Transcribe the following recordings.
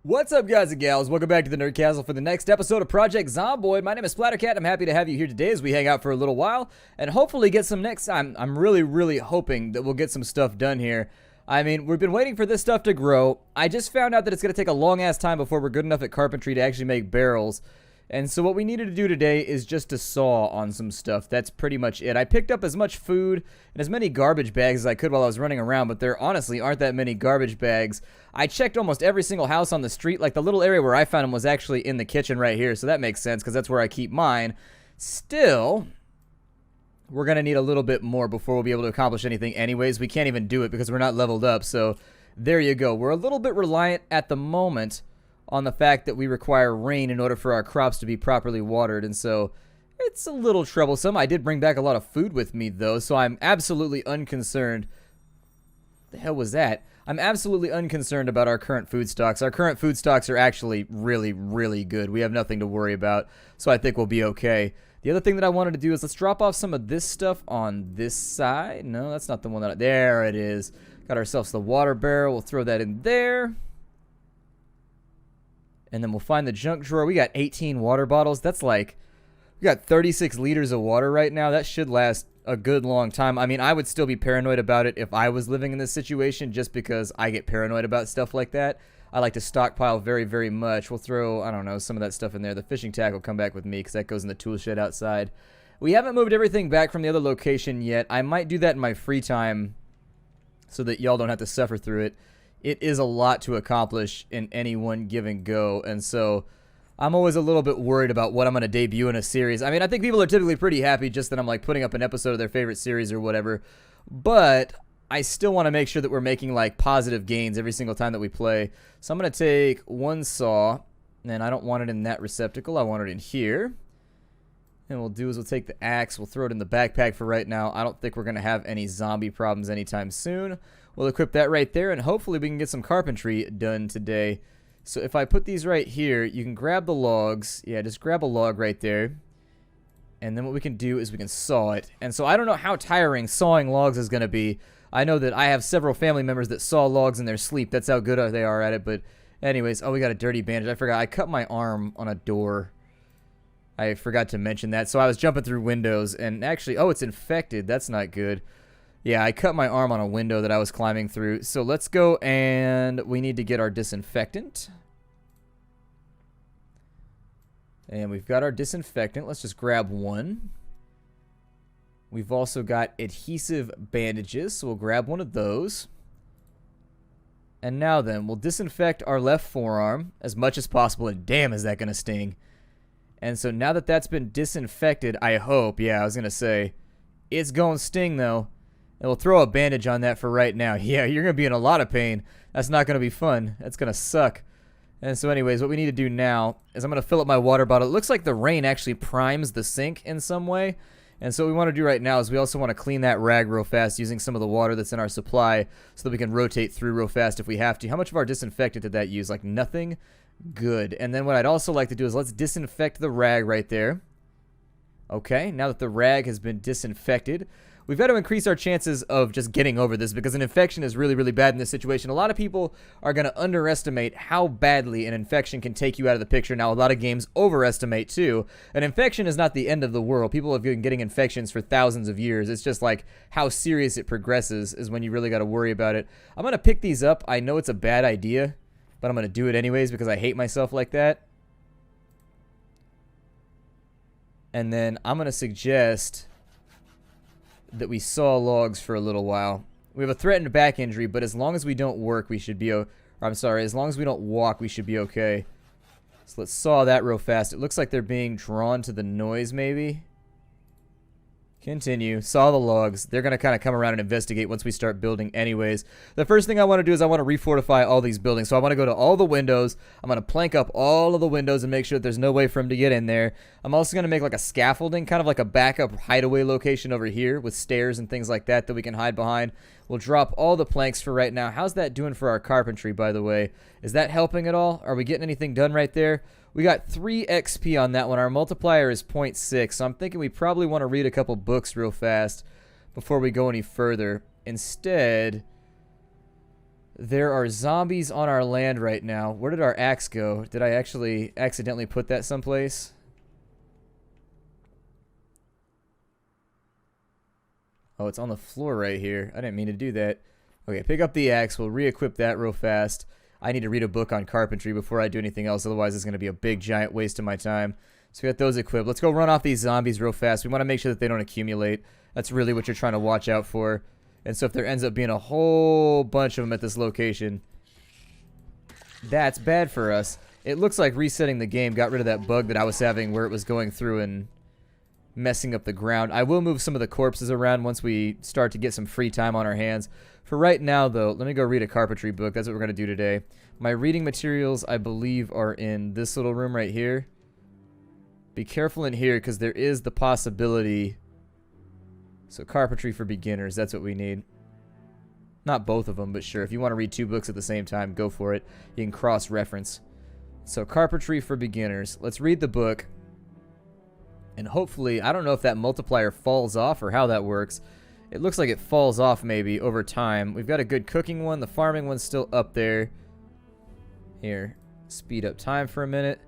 What's up, guys and gals? Welcome back to the Nerd Castle for the next episode of Project Zomboid. My name is Splattercat. I'm happy to have you here today as we hang out for a little while and hopefully get some next time. I'm really hoping that we'll get some stuff done here. I mean, we've been waiting for this stuff to grow. I just found out that it's going to take a long-ass time before we're good enough at carpentry to actually make barrels. And so what we needed to do today is just to saw on some stuff. That's pretty much it. I picked up as much food and as many garbage bags as I could while I was running around, but there honestly aren't that many garbage bags. I checked almost every single house on the street. Like, the little area where I found them was actually in the kitchen right here, so that makes sense because that's where I keep mine. Still, we're going to need a little bit more before we'll be able to accomplish anything anyways. We can't even do it because we're not leveled up, so there you go. We're a little bit reliant at the moment on the fact that we require rain in order for our crops to be properly watered, and so it's a little troublesome. I did bring back a lot of food with me, though, so I'm absolutely unconcerned. The hell was that? I'm absolutely unconcerned about our current food stocks. Our current food stocks are actually really good. We have nothing to worry about, so I think we'll be okay. The other thing that I wanted to do is let's drop off some of this stuff on this side. No, that's not the one that there it is. Got ourselves the water barrel. We'll throw that in there. And then we'll find the junk drawer. We got 18 water bottles. That's like, we got 36 liters of water right now. That should last a good long time. I mean, I would still be paranoid about it if I was living in this situation, just because I get paranoid about stuff like that. I like to stockpile very much. We'll throw, I don't know, some of that stuff in there. The fishing tackle will come back with me because that goes in the tool shed outside. We haven't moved everything back from the other location yet. I might do that in my free time so that y'all don't have to suffer through it. It is a lot to accomplish in any one given go, and so I'm always a little bit worried about what I'm going to debut in a series. I mean, I think people are typically pretty happy just that I'm like putting up an episode of their favorite series or whatever, but I still want to make sure that we're making like positive gains every single time that we play. So I'm going to take one saw, and I don't want it in that receptacle. I want it in here. And what we'll do is we'll take the axe, we'll throw it in the backpack for right now. I don't think we're going to have any zombie problems anytime soon. We'll equip that right there, and hopefully we can get some carpentry done today. So if I put these right here, you can grab the logs. Yeah, just grab a log right there. And then what we can do is we can saw it. And so I don't know how tiring sawing logs is going to be. I know that I have several family members that saw logs in their sleep. That's how good they are at it. But anyways, oh, we got a dirty bandage. I forgot. I cut my arm on a door. I forgot to mention that. So I was jumping through windows, and actually, oh, it's infected. That's not good. Yeah, I cut my arm on a window that I was climbing through. So let's go, and we need to get our disinfectant. And we've got our disinfectant. Let's just grab one. We've also got adhesive bandages, so we'll grab one of those. And now then, we'll disinfect our left forearm as much as possible, and damn, is that going to sting. And so now that that's been disinfected, I hope, yeah, I was going to say, it's going to sting, though. And we'll throw a bandage on that for right now. Yeah, you're going to be in a lot of pain. That's not going to be fun. That's going to suck. And so anyways, what we need to do now is I'm going to fill up my water bottle. It looks like the rain actually primes the sink in some way. And so what we want to do right now is we also want to clean that rag real fast using some of the water that's in our supply so that we can rotate through real fast if we have to. How much of our disinfectant did that use? Like nothing? Good. And then what I'd also like to do is let's disinfect the rag right there. Okay, now that the rag has been disinfected, we've got to increase our chances of just getting over this because an infection is really bad in this situation. A lot of people are going to underestimate how badly an infection can take you out of the picture. Now, a lot of games overestimate, too. An infection is not the end of the world. People have been getting infections for thousands of years. It's just like how serious it progresses is when you really got to worry about it. I'm going to pick these up. I know it's a bad idea, but I'm going to do it anyways because I hate myself like that. And then I'm going to suggest that we saw logs for a little while. We have a threatened back injury, but as long as we don't work, we should be as long as we don't walk, we should be okay. So let's saw that real fast. It looks like they're being drawn to the noise, maybe. Continue. Saw the logs. They're going to kind of come around and investigate once we start building anyways. The first thing I want to do is I want to refortify all these buildings. So I want to go to all the windows. I'm going to plank up all of the windows and make sure that there's no way for them to get in there. I'm also going to make like a scaffolding, kind of like a backup hideaway location over here with stairs and things like that that we can hide behind. We'll drop all the planks for right now. How's that doing for our carpentry, by the way? Is that helping at all? Are we getting anything done right there? We got 3 XP on that one. Our multiplier is 0.6, so I'm thinking we probably want to read a couple books real fast before we go any further. Instead, There are zombies on our land right now. Where did our axe go? Did I actually accidentally put that someplace? Oh, it's on the floor right here. I didn't mean to do that. Okay, pick up the axe. We'll re-equip that real fast. I need to read a book on carpentry before I do anything else. Otherwise, it's going to be a big, giant waste of my time. So we got those equipped. Let's go run off these zombies real fast. We want to make sure that they don't accumulate. That's really what you're trying to watch out for. And so if there ends up being a whole bunch of them at this location, that's bad for us. It looks like resetting the game got rid of that bug that I was having where it was going through and messing up the ground. I will move some of the corpses around once we start to get some free time on our hands. For right now, though, let me go read a carpentry book. That's what we're going to do today. My reading materials, I believe, are in this little room right here. Be careful in here because there is the possibility... So carpentry for beginners, that's what we need. Not both of them, but sure. If you want to read 2 books at the same time, go for it. You can cross-reference. So carpentry for beginners. Let's read the book. And hopefully, I don't know if that multiplier falls off or how that works. It looks like it falls off maybe over time. We've got a good cooking one. The farming one's still up there. Here, speed up time for a minute.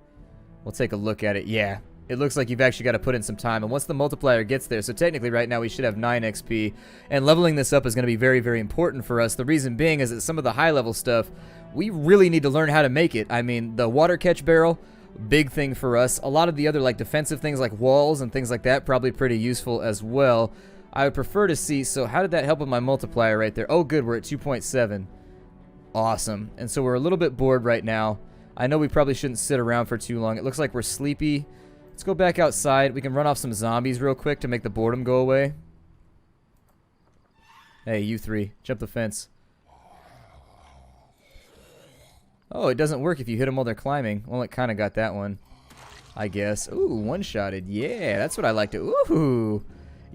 We'll take a look at it. Yeah. It looks like you've actually got to put in some time. And once the multiplier gets there, so technically right now we should have 9 XP. And leveling this up is going to be very, very important for us. The reason being is that some of the high-level stuff, we really need to learn how to make it. I mean, the water catch barrel, big thing for us. A lot of the other like defensive things like walls and things like that, probably pretty useful as well. I would prefer to see, so how did that help with my multiplier right there? Oh, good, we're at 2.7. Awesome. And so we're a little bit bored right now. I know we probably shouldn't sit around for too long. It looks like we're sleepy. Let's go back outside. We can run off some zombies real quick to make the boredom go away. Hey, you 3. Jump the fence. Oh, it doesn't work if you hit them while they're climbing. Well, it kind of got that one, I guess. Ooh, one-shotted. Yeah, that's what I like to... Ooh,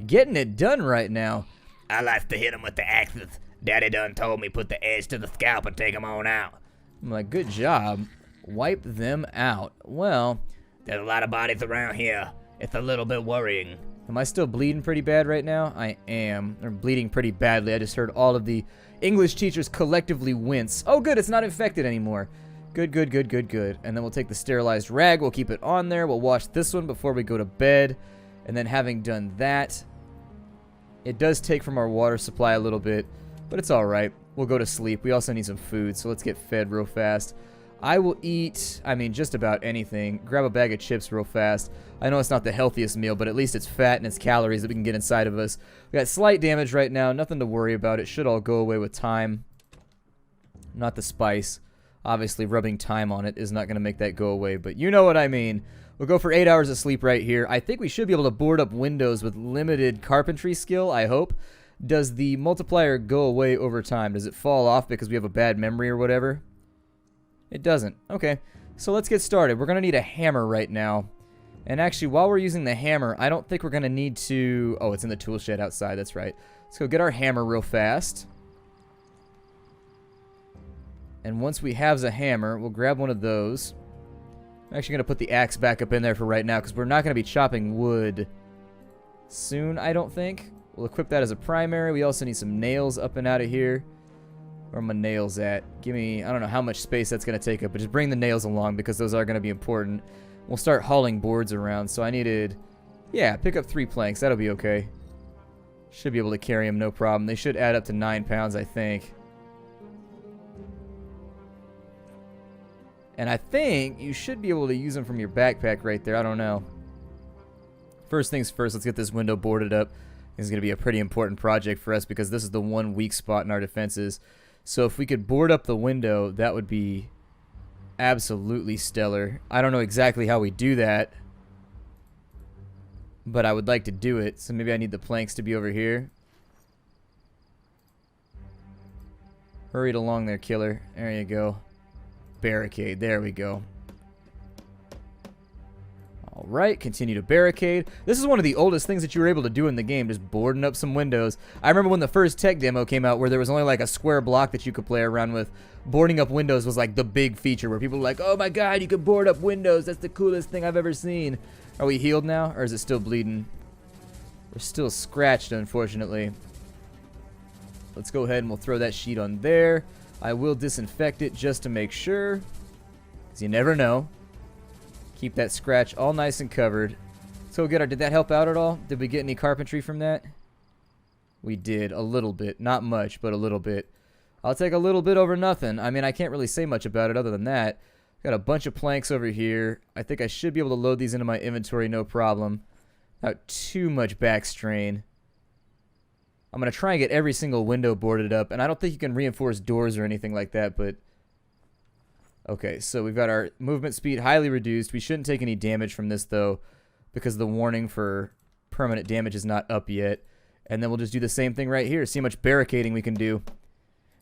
getting it done right now. I like to hit them with the axes. Daddy done told me put the edge to the scalp and take them on out. I'm like, good job. Wipe them out. Well... There's a lot of bodies around here. It's a little bit worrying. Am I still bleeding pretty bad right now? I am. I'm bleeding pretty badly. I just heard all of the English teachers collectively wince. Oh, good. It's not infected anymore. Good, good, good, good, good. And then we'll take the sterilized rag. We'll keep it on there. We'll wash this one before we go to bed. And then having done that, it does take from our water supply a little bit, but it's all right. We'll go to sleep. We also need some food, so let's get fed real fast. I will eat, I mean, just about anything. Grab a bag of chips real fast. I know it's not the healthiest meal, but at least it's fat and it's calories that we can get inside of us. We got slight damage right now. Nothing to worry about. It should all go away with time. Not the spice. Obviously, rubbing time on it is not going to make that go away, but you know what I mean. We'll go for 8 hours of sleep right here. I think we should be able to board up windows with limited carpentry skill, I hope. Does the multiplier go away over time? Does it fall off because we have a bad memory or whatever? It doesn't. Okay, so let's get started. We're going to need a hammer right now. And actually, while we're using the hammer, I don't think we're going to need to... Oh, it's in the tool shed outside. That's right. Let's go get our hammer real fast. And once we have the hammer, we'll grab one of those. I'm actually going to put the axe back up in there for right now because we're not going to be chopping wood soon, I don't think. We'll equip that as a primary. We also need some nails up and out of here. Where are my nails at? Give me, I don't know how much space that's going to take up, but just bring the nails along because those are going to be important. We'll start hauling boards around, so I needed, yeah, pick up 3 planks. That'll be okay. Should be able to carry them, no problem. They should add up to 9 pounds, I think. And I think you should be able to use them from your backpack right there. I don't know. First things first, let's get this window boarded up. This is going to be a pretty important project for us because this is the one weak spot in our defenses. So if we could board up the window, that would be absolutely stellar. I don't know exactly how we do that, but I would like to do it. So maybe I need the planks to be over here. Hurry it along there, killer. There you go. Barricade. There we go. Alright, continue to barricade. This is one of the oldest things that you were able to do in the game, just boarding up some windows. I remember when the first tech demo came out where there was only like a square block that you could play around with. Boarding up windows was like the big feature where people were like, oh my god, you can board up windows. That's the coolest thing I've ever seen. Are we healed now, or is it still bleeding? We're still scratched, unfortunately. Let's go ahead and we'll throw that sheet on there. I will disinfect it just to make sure, because you never know. Keep that scratch all nice and covered. So good. Did that help out at all? Did we get any carpentry from that? We did. A little bit. Not much, but a little bit. I'll take a little bit over nothing. I mean, I can't really say much about it other than that. Got a bunch of planks over here. I think I should be able to load these into my inventory no problem. Not too much back strain. I'm going to try and get every single window boarded up. And I don't think you can reinforce doors or anything like that, but... Okay, so we've got our movement speed highly reduced. We shouldn't take any damage from this, though, because the warning for permanent damage is not up yet. And then we'll just do the same thing right here. See how much barricading we can do.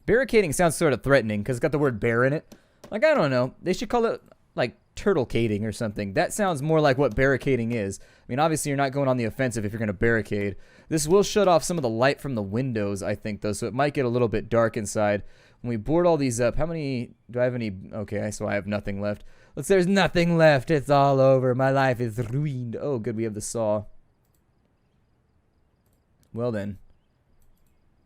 Barricading sounds sort of threatening because it's got the word bear in it. Like, I don't know. They should call it, like, turtlecading or something. That sounds more like what barricading is. I mean, obviously, you're not going on the offensive if you're going to barricade. This will shut off some of the light from the windows, I think, though, so it might get a little bit dark inside. When we board all these up, how many... Do I have any... Okay, so I have nothing left. There's nothing left. It's all over. My life is ruined. Oh, good, we have the saw. Well, then.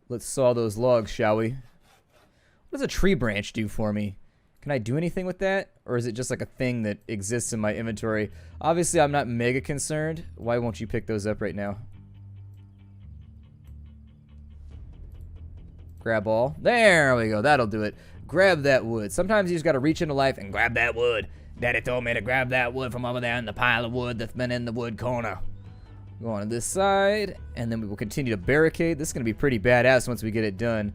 Let's saw those logs, shall we? What does a tree branch do for me? Can I do anything with that? Or is it just like a thing that exists in my inventory? Obviously, I'm not mega concerned. Why won't you pick those up right now? Grab all. There we go. That'll do it. Grab that wood. Sometimes you just got to reach into life and grab that wood. Daddy told me to grab that wood from over there in the pile of wood that's been in the wood corner. Go on to this side, and then we will continue to barricade. This is going to be pretty badass once we get it done.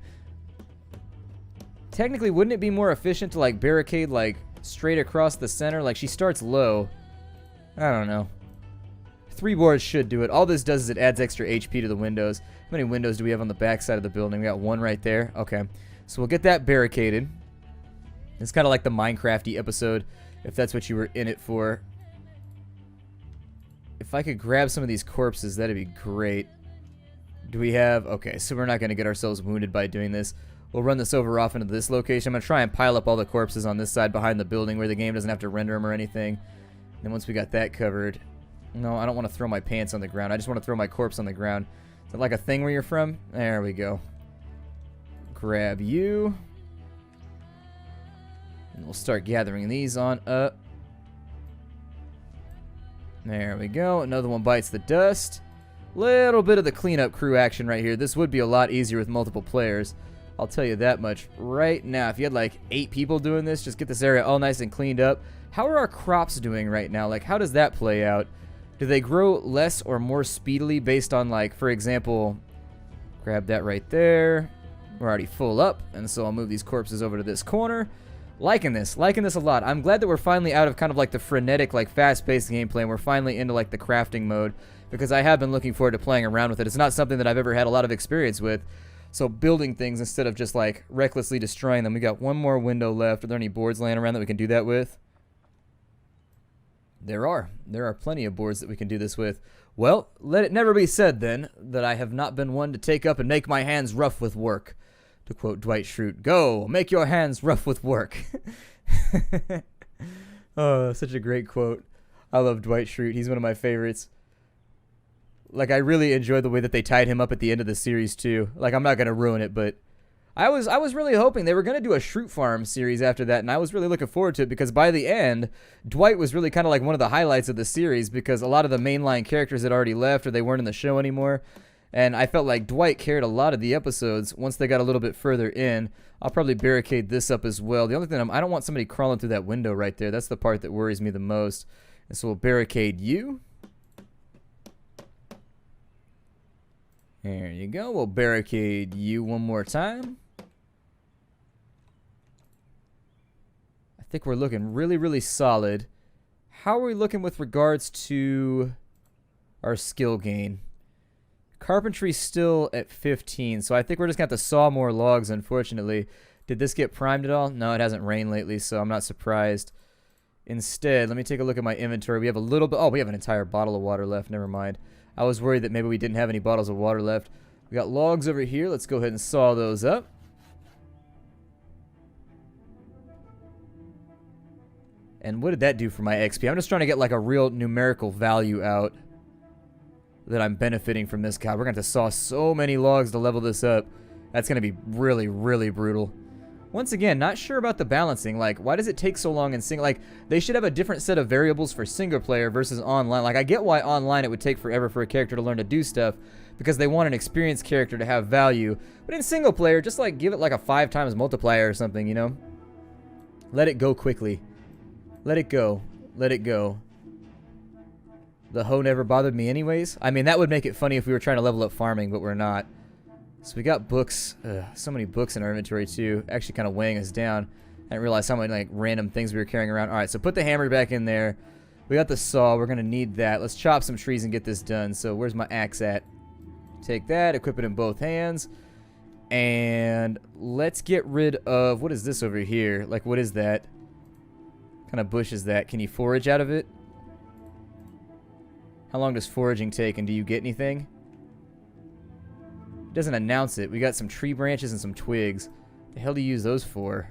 Technically, wouldn't it be more efficient to, like, barricade, like, straight across the center? Like, she starts low. I don't know. 3 boards should do it. All this does is it adds extra HP to the windows. How many windows do we have on the back side of the building? We got 1 right there. Okay. So we'll get that barricaded. It's kind of like the Minecraft-y episode, if that's what you were in it for. If I could grab some of these corpses, that'd be great. Do we have... Okay, so we're not going to get ourselves wounded by doing this. We'll run this over off into this location. I'm going to try and pile up all the corpses on this side behind the building where the game doesn't have to render them or anything. And once we got that covered... No, I don't want to throw my pants on the ground. I just want to throw my corpse on the ground. Is that like a thing where you're from? There we go. Grab you. And we'll start gathering these on up. There we go. Another one bites the dust. Little bit of the cleanup crew action right here. This would be a lot easier with multiple players. I'll tell you that much right now. If you had like 8 people doing this, just get this area all nice and cleaned up. How are our crops doing right now? Like, how does that play out? Do they grow less or more speedily based on, like, for example, grab that right there. We're already full up, and so I'll move these corpses over to this corner. Liking this a lot. I'm glad that we're finally out of kind of like the frenetic, like fast-paced gameplay, and we're finally into like the crafting mode, because I have been looking forward to playing around with it. It's not something that I've ever had a lot of experience with. So building things instead of just like recklessly destroying them. We got 1 more window left. Are there any boards laying around that we can do that with? There are plenty of boards that we can do this with. Well, let it never be said then that I have not been one to take up and make my hands rough with work. To quote Dwight Schrute, go, make your hands rough with work. Oh, such a great quote. I love Dwight Schrute. He's one of my favorites. Like, I really enjoy the way that they tied him up at the end of the series, too. Like, I'm not going to ruin it, but I was really hoping they were going to do a Schrute Farm series after that, and I was really looking forward to it, because by the end, Dwight was really kind of like one of the highlights of the series, because a lot of the mainline characters had already left, or they weren't in the show anymore. And I felt like Dwight carried a lot of the episodes once they got a little bit further in. I'll probably barricade this up as well. The only thing, I don't want somebody crawling through that window right there. That's the part that worries me the most. And so we'll barricade you. There you go. We'll barricade you one more time. I think we're looking really, really solid. How are we looking with regards to our skill gain? Carpentry's still at 15, so I think we're just going to have to saw more logs, unfortunately. Did this get primed at all? No, it hasn't rained lately, so I'm not surprised. Instead, let me take a look at my inventory. We have a little bit... Oh, we have an entire bottle of water left. Never mind. I was worried that maybe we didn't have any bottles of water left. We got logs over here. Let's go ahead and saw those up. And what did that do for my XP? I'm just trying to get like a real numerical value out that I'm benefiting from this. God, we're going to have to saw so many logs to level this up. That's going to be really, really brutal. Once again, not sure about the balancing. Like, why does it take so long in single? Like, they should have a different set of variables for single player versus online. Like, I get why online it would take forever for a character to learn to do stuff, because they want an experienced character to have value. But in single player, just like give it like a 5 times multiplier or something, you know? Let it go quickly. Let it go. Let it go. The hoe never bothered me anyways. I mean, that would make it funny if we were trying to level up farming, but we're not. So we got books. So many books in our inventory too. Actually kind of weighing us down. I didn't realize how many like random things we were carrying around. Alright, so put the hammer back in there. We got the saw. We're going to need that. Let's chop some trees and get this done. So where's my axe at? Take that. Equip it in both hands. And let's get rid of... What is this over here? Like, what is that? What kind of bush is that? Can you forage out of it? How long does foraging take, and do you get anything? It doesn't announce it. We got some tree branches and some twigs. The hell do you use those for?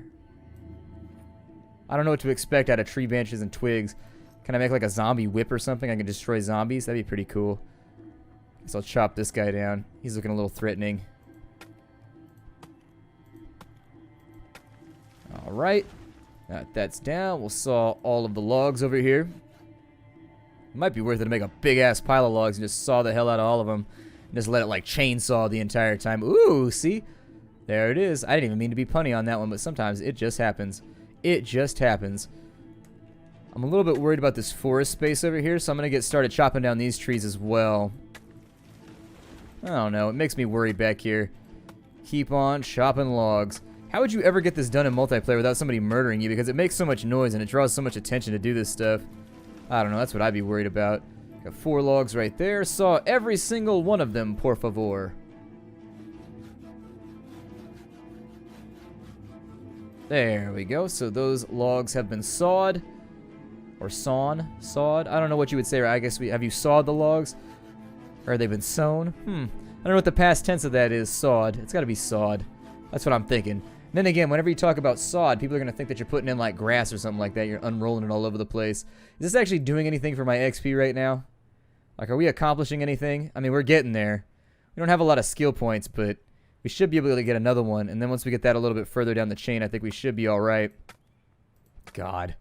I don't know what to expect out of tree branches and twigs. Can I make like a zombie whip or something? I can destroy zombies? That'd be pretty cool. Guess I'll chop this guy down. He's looking a little threatening. Alright. That's down. We'll saw all of the logs over here. It might be worth it to make a big-ass pile of logs and just saw the hell out of all of them. And just let it, like, chainsaw the entire time. Ooh, see? There it is. I didn't even mean to be punny on that one, but sometimes it just happens. It just happens. I'm a little bit worried about this forest space over here, so I'm going to get started chopping down these trees as well. I don't know. It makes me worry back here. Keep on chopping logs. How would you ever get this done in multiplayer without somebody murdering you? Because it makes so much noise and it draws so much attention to do this stuff. I don't know, that's what I'd be worried about. Got 4 logs right there. Saw every single one of them, por favor. There we go. So those logs have been sawed. Or sawn? Sawed? I don't know what you would say. I guess have you sawed the logs? Or have they been sown? I don't know what the past tense of that is. Sawed. It's got to be sawed. That's what I'm thinking. And then again, whenever you talk about sod, people are going to think that you're putting in like grass or something like that. You're unrolling it all over the place. Is this actually doing anything for my XP right now? Like, are we accomplishing anything? I mean, we're getting there. We don't have a lot of skill points, but we should be able to get another one. And then once we get that a little bit further down the chain, I think we should be all right. God,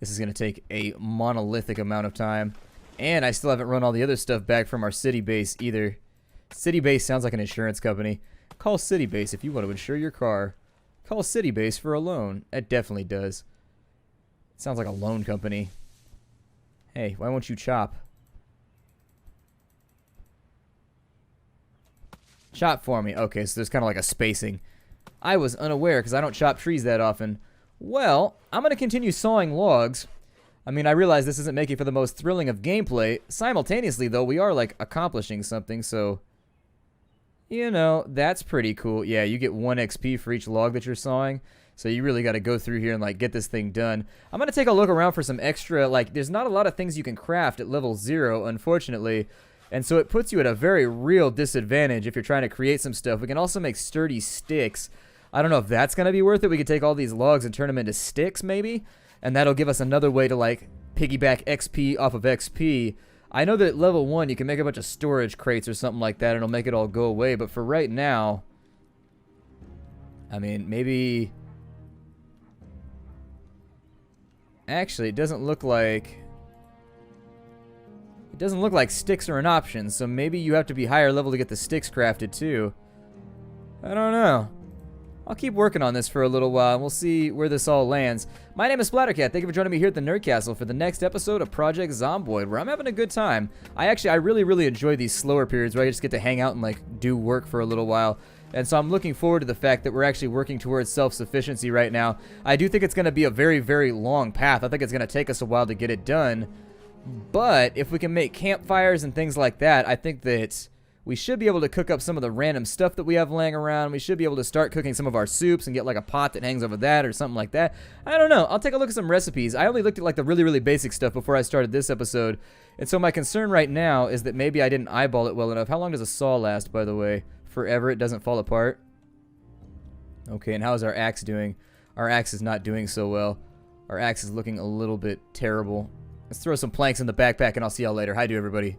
this is going to take a monolithic amount of time. And I still haven't run all the other stuff back from our city base either. City base sounds like an insurance company. Call city base if you want to insure your car. Call City Base for a loan. It definitely does. It sounds like a loan company. Hey, why won't you chop? Chop for me. Okay, so there's kind of like a spacing. I was unaware because I don't chop trees that often. Well, I'm going to continue sawing logs. I mean, I realize this isn't making for the most thrilling of gameplay. Simultaneously, though, we are, like, accomplishing something, so... You know, that's pretty cool. Yeah, you get 1 XP for each log that you're sawing. So you really got to go through here and, like, get this thing done. I'm going to take a look around for some extra, like, there's not a lot of things you can craft at level 0, unfortunately. And so it puts you at a very real disadvantage if you're trying to create some stuff. We can also make sturdy sticks. I don't know if that's going to be worth it. We could take all these logs and turn them into sticks, maybe. And that'll give us another way to, like, piggyback XP off of XP. I know that at level 1 you can make a bunch of storage crates or something like that and it'll make it all go away, but for right now, I mean, maybe... Actually, it doesn't look like sticks are an option, so maybe you have to be higher level to get the sticks crafted too. I don't know. I'll keep working on this for a little while, and we'll see where this all lands. My name is Splattercat. Thank you for joining me here at the Nerd Castle for the next episode of Project Zomboid, where I'm having a good time. I really enjoy these slower periods where I just get to hang out and, like, do work for a little while. And so I'm looking forward to the fact that we're actually working towards self-sufficiency right now. I do think it's going to be a very, very long path. I think it's going to take us a while to get it done. But if we can make campfires and things like that, I think that... we should be able to cook up some of the random stuff that we have laying around. We should be able to start cooking some of our soups and get like a pot that hangs over that or something like that. I don't know. I'll take a look at some recipes. I only looked at like the really, really basic stuff before I started this episode. And so my concern right now is that maybe I didn't eyeball it well enough. How long does a saw last, by the way? Forever. It doesn't fall apart. Okay, and how is our axe doing? Our axe is not doing so well. Our axe is looking a little bit terrible. Let's throw some planks in the backpack and I'll see y'all later. Hi to everybody.